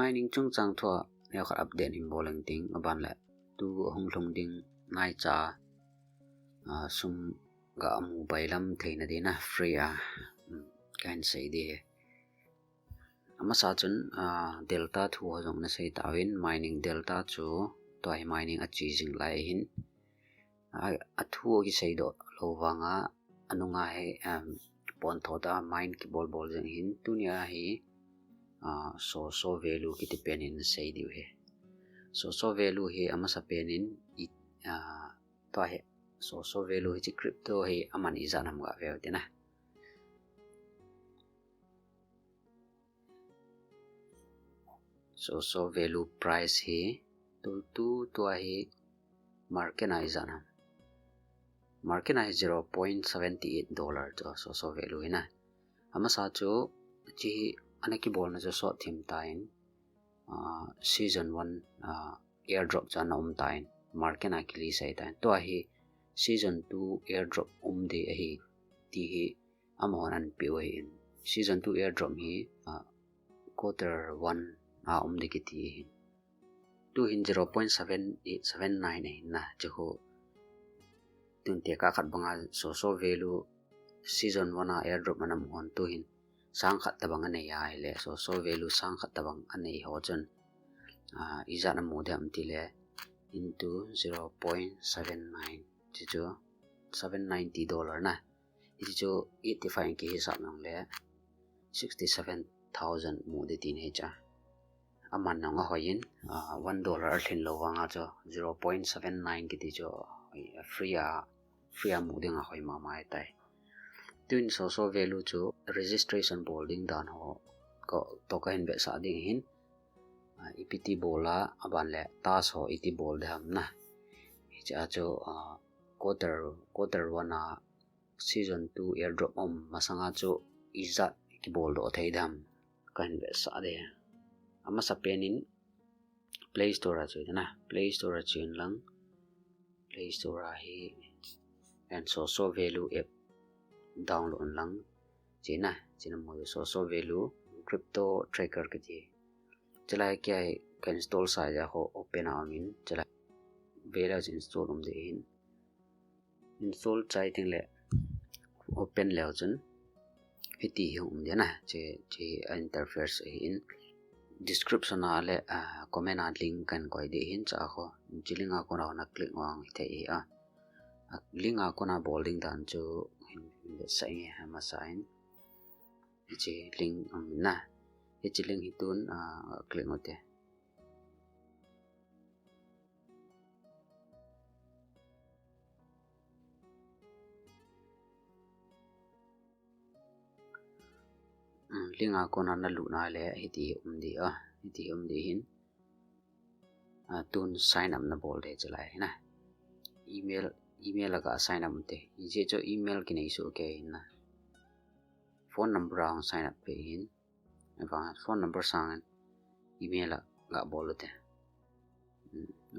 mining chung chang thwa ne khat update in bolang ting aban la tu hong thong ding nai cha sum ga amu bailam theina dina free kan sei de ama sa chun delta thu hojong na sei tawin mining delta chu toy mining achi jing lai hin athu gi sei do lowanga anunga he pon thoda mine ki bol jeng hin tunia hi so value ki depend in sei diu he so value he ama sa penin to he so value hi crypto he aman izanam ga ve tina so value price he to he market na izanam market na $0.78 to so value na ama sa chu chi anaki bol na jo short thim tain season 1 airdrop chan tain market na kili sai tain to hi season 2 airdrop de hi ti hi amon an piu hi season 2 airdrop hi quarter 1 de ki ti tu hin 0.7879 na jo tun te ka khat banga so value season 1 airdrop manam on tu hin sang khat tabang ane ya ile so value sang khat tabang ane ho chen izana modem tile into 0.79 jo $790 na jo 85 ki hisab nang le 67,000 mode tin he cha aman nang hoyin $1 thin lo wanga jo 0.79 ki ti jo free mode nga hoi ma mai tai twin so value chu registration bolding dan ho ko to ka hin be sa ding hin ept bola aban le tas ho iti bol dham na cha cho quarter 1 season 2 airdrop masanga cho iza ki bol do thei dham kan be sa de ama sa penin play store chu na play store chin lang play store hi and so value app download lang china mo so value crypto tracker ke ji chala kya kan install sa ja ho open amin chala vera install de in install chai thing le open le chen hiti de na che interface in description ale comment link kan koi de in cha ho jilinga ko na click wang thei link ko na bolding dan chu sai hama sign che link na che link hitun click ngote link ko na lu na le hiti umdi hin tun sign up na bol de chalai na email aga sign up te je jo email ki nei su ke na phone number ang sign up pe in aba phone number sang email ga bolote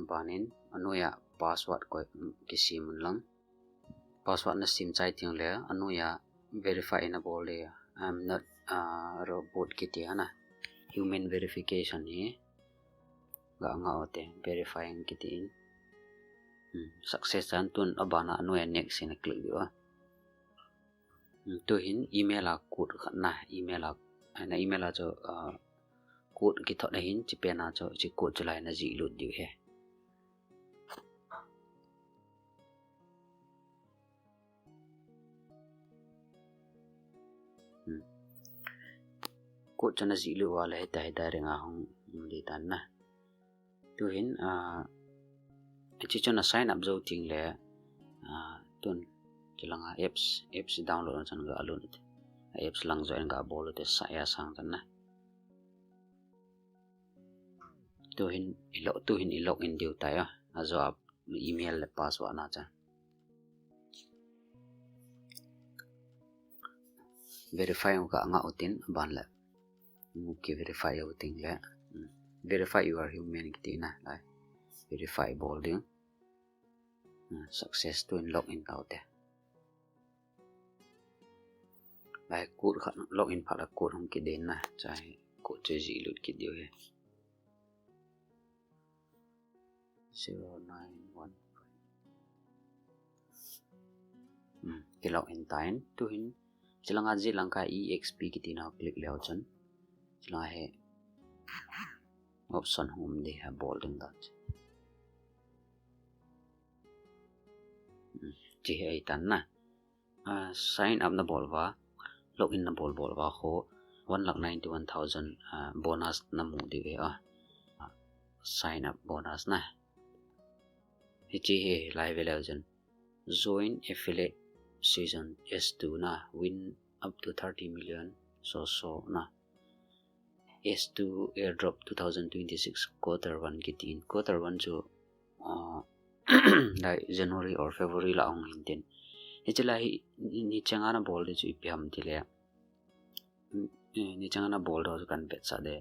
banin anoya password ko kisim lang password na sim chai ting le anoya verify na bole I'm not robot kiti ana human verification ni ga nga ote verifying kiti in success antun abana anoya next in click dio to hin email code na email cho code ki thot hin chi pe na cho chi code chalai na ji lut dio he code chana ji lu wala he tai da renga hong di tan na to hin chi chana sign up zo ting le tun chilanga apps download chan ga alun apps lang join ga bol te sa ya sang tan na to hin log in diu ta ya azo email le password na cha verify ga nga utin ban la muki verify utin le verify you are human kitina lai verify bolding success to log in out there lai code khat log in phala code hom ki den na chai code che ji lut ki dio he 091 ke login tain tu hin chilanga ji langka exp kitina click leo chan chila he option home de ha bolding dat ji he tan na sign up na bolwa login na bolwa ho 1,91,000 bonus na mu de sign up bonus na ji he live election join affiliate season S2 na win up to 30 million so na S2 airdrop 2026 quarter 1 kitin quarter 1 jo like January or February la ong hinten ichilai ni changana bol de chu ipyam tile ni changana bol do kan bet sa de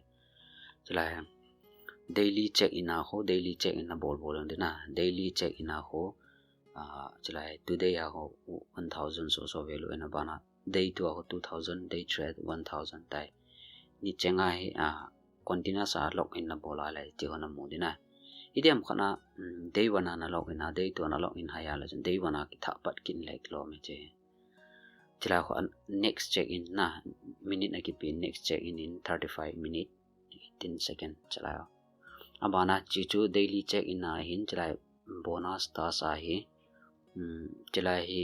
chilai daily check in na bol de na daily check in ho chilai today ho 1000 so value na bana day 2 ho 2000 day trade 1000 tai ni chenga hi continuous log in na bola lai ti hona mu dina idem khana day 1 na log in day 2 na log in haya la day 1 ki tha pat kin like lo me che chila ho next check in na minute na ki pin next check in 35 minute 10 second chala abana chi chu daily check in na hin chila bonus ta sa hi chila hi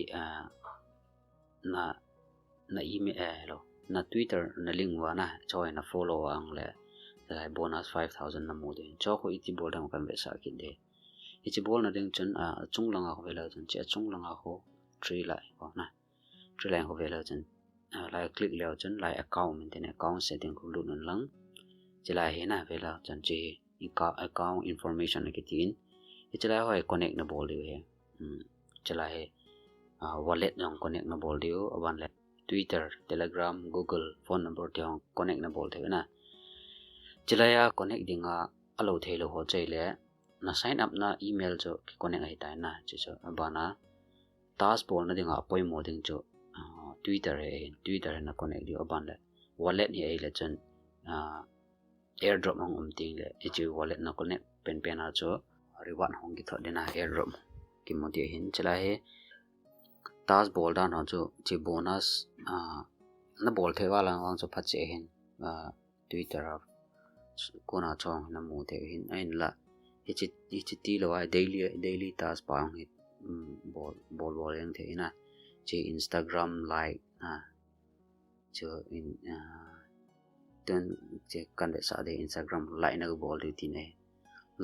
na email na Twitter na link wa na join na follow ang le like bonus 5,000 na mo din cho ko iti bol dang kan besa kinde iti bol na ding chen chung langa ko vela chen che chung langa ko 3 lai ko na 3 lai ko vela chen like click leo chen like account maintain account setting ko lu nan lang chila he na vela chen che account information na kitin chila ho connect na bol de he chila he wallet nang connect na bol dio aban le Twitter, Telegram, Google phone number tiang connect na bol the na chilaya connect dinga alo thelo ho chaile na sign up na email jo connect ai ta na chiso bana task bol na dinga apoi mo ding jo Twitter na connect dio ban le wallet ni ai le chen airdrop ang ting le echi wallet na connect pen a jo reward hong ki thod na airdrop ki mo de hin chala he task bol da no jo chi bonus na bol thewa lang ang so phache hin Twitter kona chong na mu the hin ain la ichi ti lo daily task pa ang hit bol yang the na chi Instagram like cho in then che kan de sa de Instagram like na bol de ti ne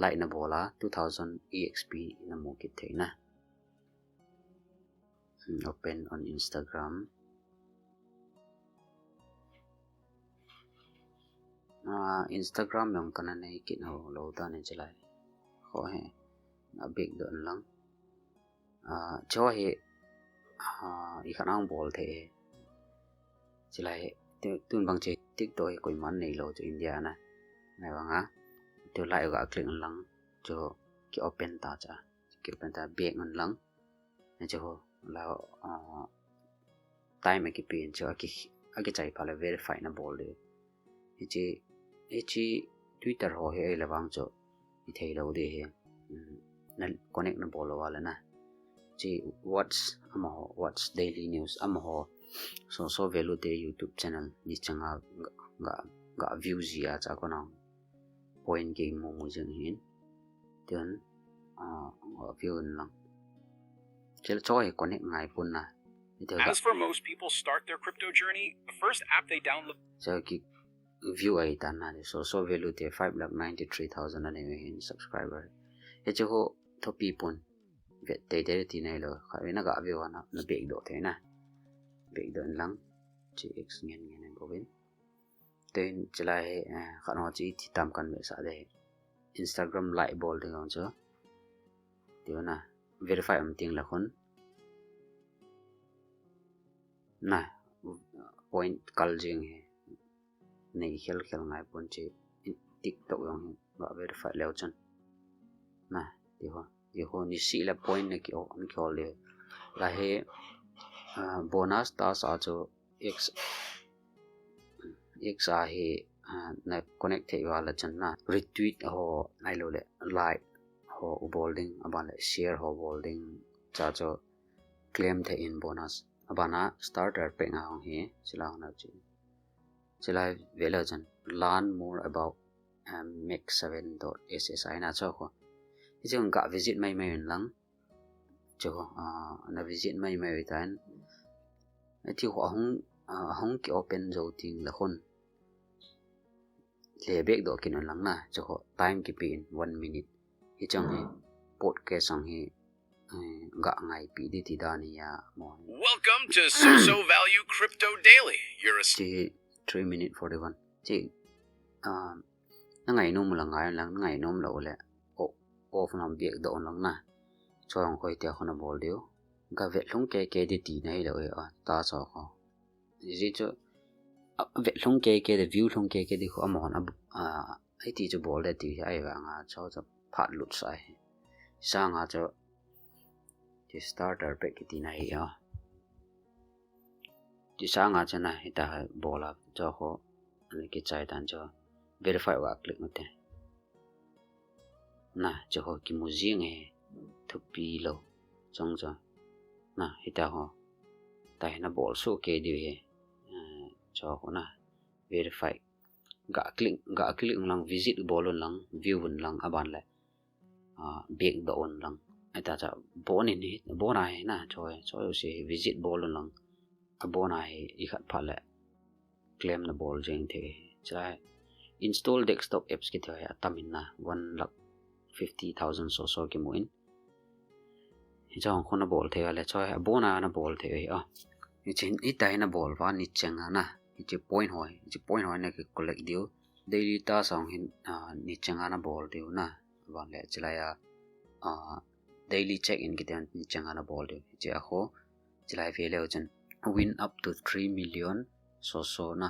like na bola 2000 exp na mu ki the na open on Instagram Instagram yang kana nei kin ho lo ta ne chalai kho he na big don lang cho he I khanang bol the chalai tun bang che tik toy koi man nei lo to India na nai wanga to lai ga click lang cho ki open ta cha ki open ta big on lang ne cho lao time ki pin cho aki chai phala verify na bol de echi Twitter ho he la bang cho I thei lo de he na connect na bol wala na chi what's daily news ho so value de YouTube channel ni changa ga views ya cha ko na point game mo jeng hin then view lang chel choi connect ngai pun na As for most people start their crypto journey, the first app they download so ki view ai tan na so value te 5,93,000 ane hin subscriber echo ho thopi pun vet te ti nai lo kha na ga view na big do the na big do lang chi x ngen bovin ten chala he khano chi thi tam kan me sa de Instagram like bol de ngong cho tiu na verify am ting la khon na point kal jing he nei khel ngai pon che TikTok yong ba verify leo chan na di ho ni si la point ne ki hol le la he bonus ta sa cho x a he na connect the wala chan na retweet ho nai lo le like ho ho bolding abana share ho bolding cha cho claim the in bonus abana starter pe nga hong hi sila na chi sila velajan learn more about make7.ssi na cho ko ichung ga visit mai lang cho na visit mai tan ti ho hong ki open zo ting la khon le bek do kin lang na cho ho time ki pin 1 minute ichung hi podcast ang hi ga ngai pi di ti da ni ya mo Welcome to So Value Crypto Daily. You're a 3 minute 41 chi na ngai nom la ngai lang ngai nom lo le off nam bek do lang na chong khoi te khona bol dio ga vet lung ke di ti nei lo ta so ko ji cho vet lung ke de view lung ke di ko amon ai ti cho bol de ti ai wa nga cho phat lut sai sa nga cho ti starter pe ki ti nei ti sa nga cha na ita bola cho ko ani ki chai dan cho verify wa click mate na cho ho ki mu ji nge thupi lo chong cho na ita ho tai na bol so ke di he cho ho na verify ga click lang visit bolon lang view lang aban le back do on lang ita cha bon ni bona he na cho se visit bolon lang abona he I khat phale claim na bol jeng the cha install desktop apps ki the atamin na 1,50,000 so ki muin jong khona bol the le choi bona na bol the ni chin I tai na bol wa ni chenga na I point hoi na ki collect dio daily ta song hin ni chenga na bol dio na wa le chila ya daily check in ki ten ni chenga na bol dio je ho chila ve le chen win up to 3 million so na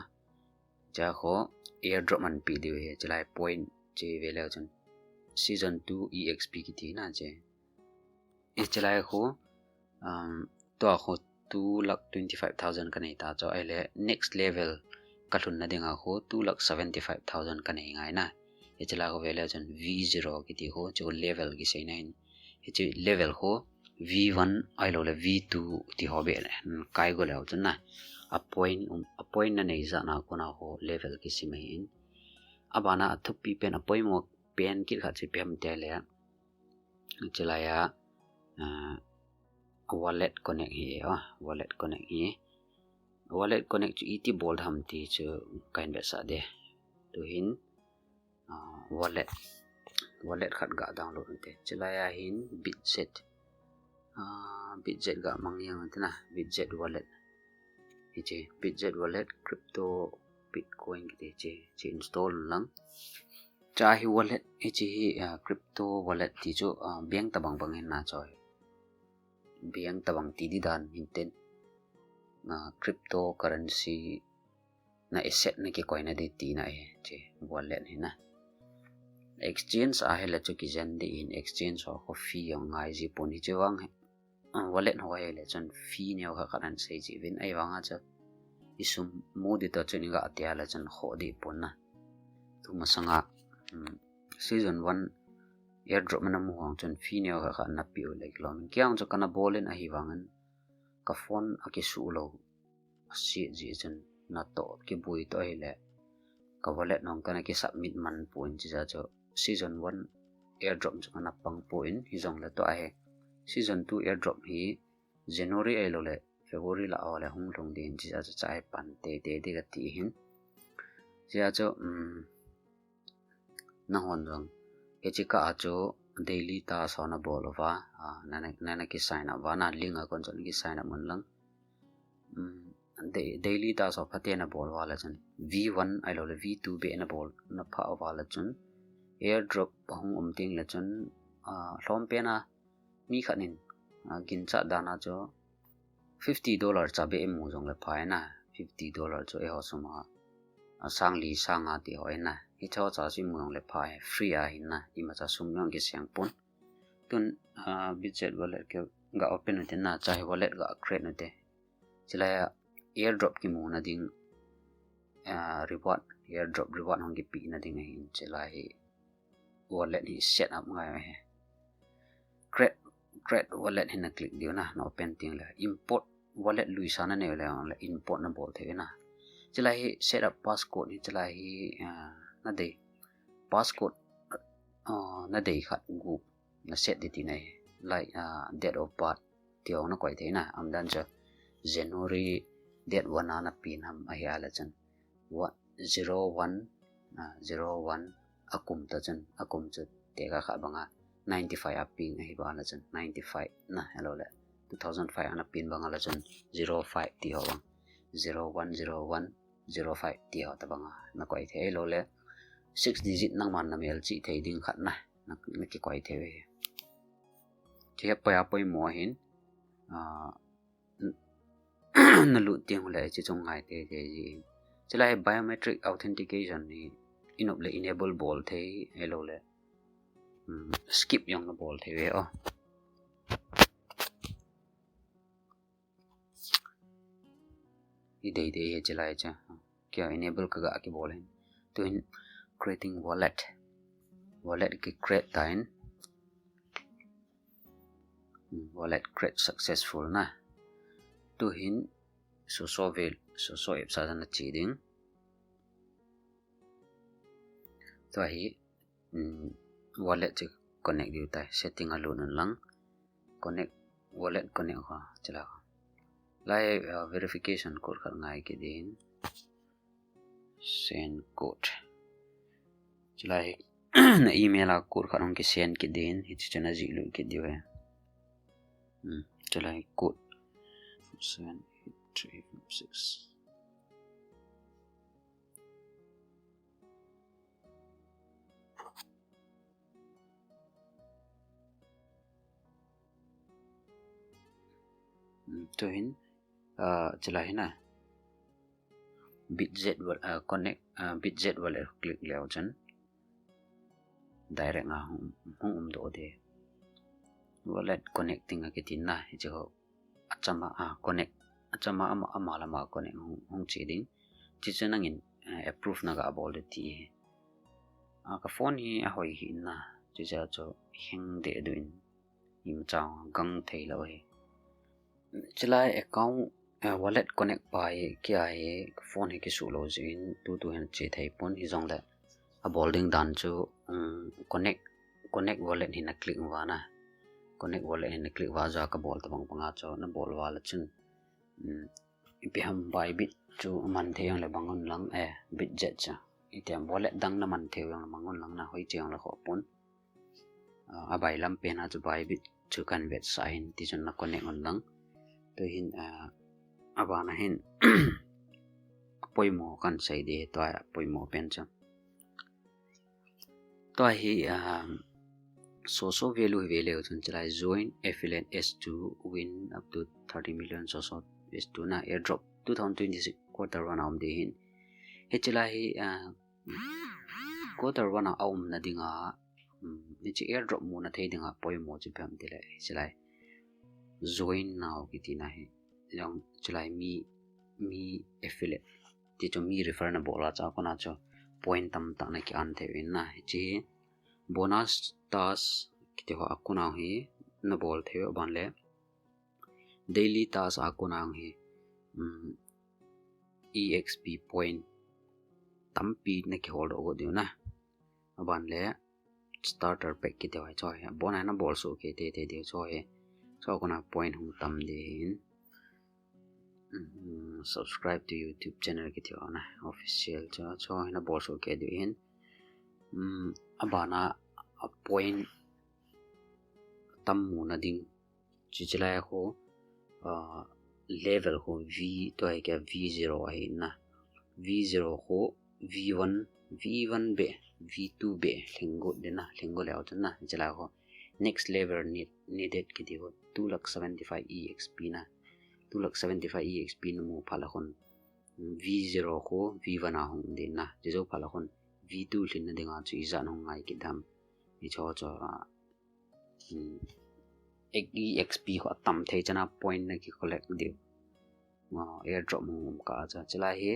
ja ho airdrop man pi dio he chila point je ve le chen season 2 exp ki thi na je e chila ho to ho 2,25,000 ka nei ta cho ele next level ka thun na dinga ho 2,75,000 ka nei ngai na e chila ho vele chen v0 ki ti ho cho level ki sei na e chi level ho v1 ai lo le v2 ti ho be kai go le chen na a point na nei za na ko na ho level ki si mai in abana thupi pen a point mo pen ki kha chi pem te le chila ya wallet connect hi wallet connect chu iti bol tham ti chu kain be sa de to hin wallet khat ga download te chila ya hin bitjet ga mangyang antena bitjet wallet hi bitjet wallet crypto bitcoin ki che install lang cha hi wallet hi crypto wallet ti chu bank tabang hin na choi biang tabang ti di dan hinten na cryptocurrency na asset na ki coin na di ti na che wallet hi na exchange a hela chu ki jan de in exchange ho fee yang ngai ji poni che wang wallet ho hele chan fee ne ho kharan sei ji win ai wanga cha isum modi ta chuni ga atia la chan ho di pon na tu masanga season 1 airdrop mana mu hong chon fee ne kha na pi le klom kyang cho kana bolen a hi wangan ka phone a ki su lo si ji chen na to ki bui to hele ka wallet nong kana ki submit man point ji ja cho season 1 airdrop cho kana pang point hi jong le to a he season 2 airdrop hi January ai lo le February la awale hong long din ji ja cha ai pan te ga ti hin ji ja cho na hon jong echika acho daily ta sona bolova nana ki sign up wana link a kon ki sign up mon lang daily ta so phate na bol wala chan v1 ai lo le v2 be na bol na pha wala chun airdrop hong ting la chun hlom pe na mi khanin gin cha dana cho $50 cha be mu jong le phai na $50 cho e ho suma sangli sanga ti hoi na hi chaw cha si mu le phai free a hin na I ma cha sum yong ki siang pon tun budget wallet ke ga open uten na cha hi wallet ga create nute chila airdrop ki mu na ding reward airdrop reward hong ki pi na ding hin chila hi wallet hi set up ngai he create wallet hin na click diu na no open ting le import wallet luisa na ne le import na bol the na chila hi set up passcode ni chila hi na de passcode na de khat gu na set de ti nai like date of birth tiong na koi the na am dan cha January date 1 na pin ham a ya la chan 01 akum ta chan akum cha te ga kha banga 95 aping hi ba la chan 95 na hello le 2005 ana pin banga la chan 05 ti ho bang 010105 ti ho ta banga na koi the lo le 6 digit nang man na mel chi thei ding khat na ki koi the we chi pa ya poi mo hin na lu tiang le chi chong ngai te ji chilai biometric authentication ni inop le enable bol thei hello le skip yong na bol thei we i dei he chilai cha kya enable ka ga ki bol hin to in creating wallet ki create tain wallet create successful na to hin so app sa na chi ding to hi wallet chi connect diu tai setting alone lang connect wallet connect ha chala lai verification code khat ngai ki din send code chalai na email a code khat ong ki send ki din hi chana ji lu ki diu hai chalai code 78356 to hin chalai na bitz connect bitz wallet click leo chan direct nga hum do de wallet connecting ki tin na hi jo achama connect achama ama lama connect hong chi ding chi chenang in approve na ga bol de ti ka phone hi a hoi hi na chi ja cho heng de duin im chang gang thei lo he chilai account wallet connect pai kya he phone he ki su lo jin tu hen che thai pon hi jong la a bolding dan chu connect wallet hin na click wa na connect wallet hin na click wa ja ka bol ta bang panga cho na bol wa la chun ipi ham bai bit chu man theyang le bangon lang bit jet cha itiam wallet dang na man theyang mangon lang na hoi chiang la kho pon a bai lam pen ha chu bai bit chu kan vet sign ti chun na connect on lang to hin abana hin poimo kan sai de to poimo pen cha to hi so value chun chalai join affiliate S2 win up to 30 million so S2 na airdrop 2026 quarter 1 am de hin he chalai quarter 1 aum na dinga ni chi airdrop mo na thei dinga poimo chi pham de le chalai join now kitina he yang chalai mi affiliate ti cho mi refer na bola cha kona cho point tam ta na ki an the win na chi bonus task kite ho akuna hi na bol the ban le daily task akuna hi exp point tampi na ki hold go diu na ban le starter pack kite ho cho he bona na bol so ke te diu cho he so kona point hum tam din subscribe to YouTube channel kite ho na official cho na bol so ke diu hin abana a point tammu na ding chichlai ho level ho v to hai kya v0 hai na v0 ho v1 be v2 be lingo de na lingo le out na chalai ho next level needed kiti ho 275 exp na 275 exp no mo phala khon v0 ho v1 a hong de na je jo phala khon v2 lin na denga chu izan hong ngai ki dam i cho exp ho tam thei chana point na ki collect de airdrop mo ka cha chala he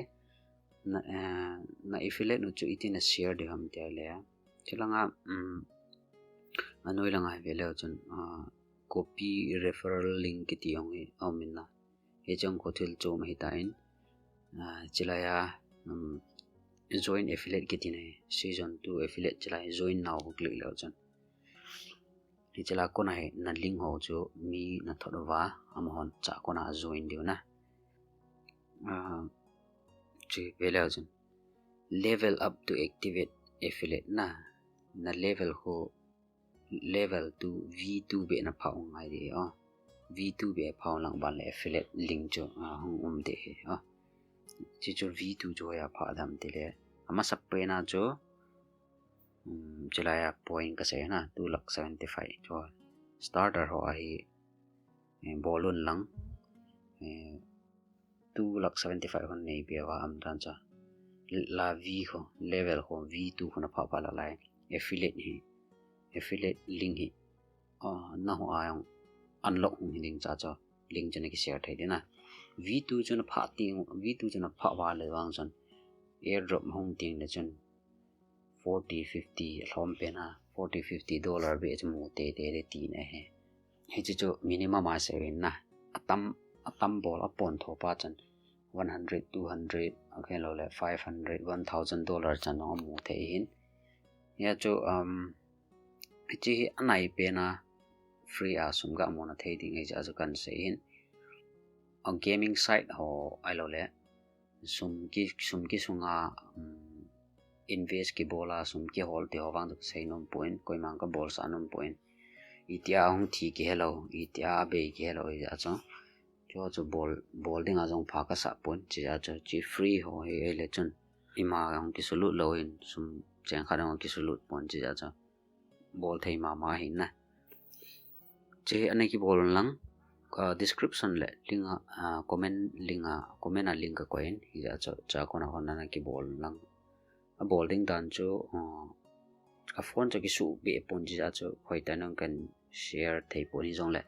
na affiliate no chu itina share de ham te le chalanga anoi lang ai velo chun copy referral link ki tiong e aumin na he jong ko thil chom hi ta in chilaya join affiliate ki tine season 2 affiliate chilai join now click lo chun hi chila ko na he na link ho chu mi na thodawa amhon cha ko na join diu na chi velo chun level up to activate affiliate na level ho level to V2 be na phao ngai de V2 be phao lang ban le affiliate link cho hung de chi cho V2 jo ya pha dam te le ama sappe na jo chila ya point ka se na 275 jo starter ho ai bolun lang 275 hon nei be wa am tan cha la V ho level ho V2 ho na pha pa la lai affiliate link hi na ho ayong unlock link cha cha link jane ki share thai de na V2 jana pha ting V2 jana pha wa le wang son airdrop hong ting le chen 40-50 hlom pe na $40-50 be chmu te ti ne he chu minimum a sevin na atam bol upon thopa chan 100-200 okay lo le $500-1000 chan no mu the hin ya chu chi anai pe na free a sum ga mo na thei ding ja chu kan se hin a gaming site ho ai lo le sum ki sunga invest ki bola sum ki hol te howang sei nom point koi mang ka bol sa nom point itia hong thi ki hello itia be ki hello ja cho bol ding a jong pha ka sa point chi ja chi free ho he le chun ima hong ki sulut lo in sum cheng kha dang ki sulut point chi ja bol thei ma hin na che anai ki bol lang description le link comment a link ko in ja cha ko na hon na ki bol lang a bowling dan chu a phone cha ki su be pon ji ja chu khoi ta nang kan share thei po ni jong le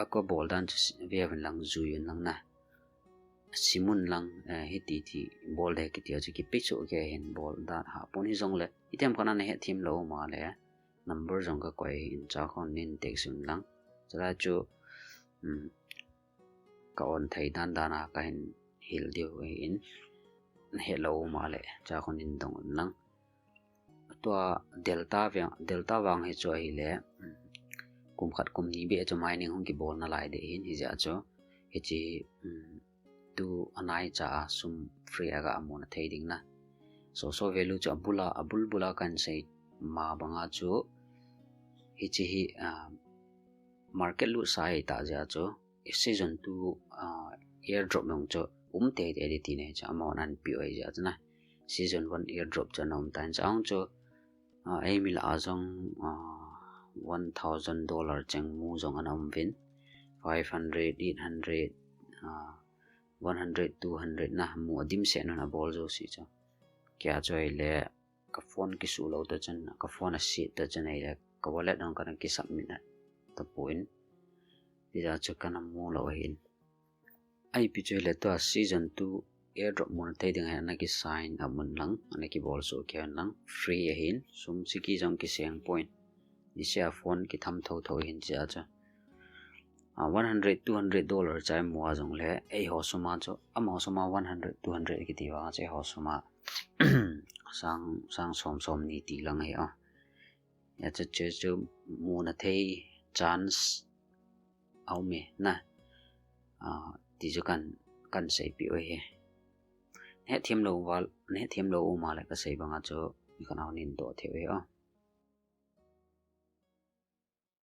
a ko bol dan ve ven lang zu yun lang na simun lang he ti bol de ki ti chu ki pichu ke hin bol da ha po ni jong le item kana ne he thim lo ma le number jong ka koi in cha khon nin tek sun lang cha chu ka on thei dan na ka hin hil dio in hello ma le cha khon in dong lang to delta wang he cho hi le kum khat kum ni be cho mining hong ki bol na lai de hin hi ja cho he chi tu anai cha sum free aga amon thei ding na so value cho abul bula kan sei ma banga cho hi chi hi market lu sai ta ja cho season 2 airdrop nong cho te ti ne cha mo nan pi oi ja na season 1 airdrop cha nom tan chang cho ai mi la jong $1000 chang mu jong anom vin 500 800 100 200 na mu dim se na bol jo si cha kya choi le ka phone ki su lo ta chan ka phone a si ta chan ai ka wallet nong kan ki submit na to point ti ja cha kan mu lo hin ai pi choi le to season 2 airdrop mon thei ding ha na ki sign amon lang ana ki bol so kyan lang free hin sum siki jong ki seng point ni share phone ki tham tho hin cha $100-200 chai mo jong le ei ho suma cho am ho suma 100-200 ki ti wa che ho suma sang som ni ti lang he ya che mo na thei chance au me na ti jo kan sei pi oi he ne thiam lo ma le ka sei banga cho kan au nin do the we